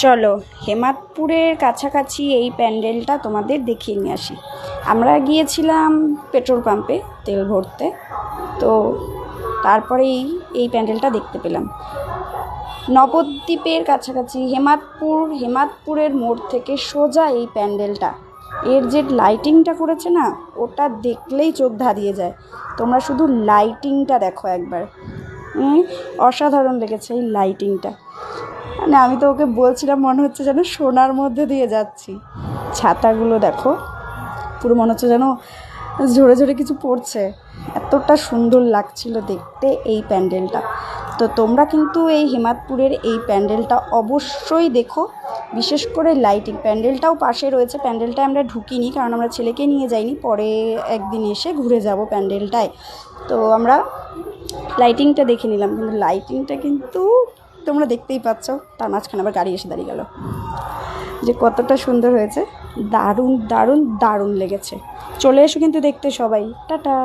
চলো হেমাদপুরের কাছাকাছি এই প্যান্ডেলটা তোমাদের দেখিয়ে নিয়ে আসি। আমরা গিয়েছিলাম পেট্রোল পাম্পে তেল ভরতে, তো তারপরেই এই প্যান্ডেলটা দেখতে পেলাম। নবদ্বীপের কাছাকাছি হেমাদপুরের মোড় থেকে সোজা এই প্যান্ডেলটা। এর যে লাইটিংটা করেছে না, ওটা দেখলেই চোখ ধাঁধিয়ে যায়। তোমরা শুধু লাইটিংটা দেখো একবার, অসাধারণ লেগেছে এই লাইটিংটা। মানে আমি তো ওকে বলছিলাম, মনে হচ্ছে যেন সোনার মধ্যে দিয়ে যাচ্ছি। ছাতাগুলো দেখো, পুরো মনে হচ্ছে যেন ঝরে ঝরে কিছু পড়ছে, এতটা সুন্দর লাগছিল দেখতে এই প্যান্ডেলটা। তো তোমরা কিন্তু এই হেমাদপুরের এই প্যান্ডেলটা অবশ্যই দেখো, বিশেষ করে লাইটিং। প্যান্ডেলটাও পাশে রয়েছে, প্যান্ডেলটায় আমরা ঢুকিনি কারণ আমরা ছেলেকে নিয়ে যাইনি, পরে একদিন এসে ঘুরে যাব প্যান্ডেলটায়। তো আমরা লাইটিংটা দেখে নিলাম, কিন্তু লাইটিংটা কিন্তু তোমরা দেখতেই পাচ্ছ। তার মাঝখানে আবার গাড়ি এসে দাঁড়িয়ে গেল, যে কতটা সুন্দর হয়েছে। দারুণ দারুণ দারুণ লেগেছে। চলে এসো কিন্তু দেখতে সবাই। টাটা।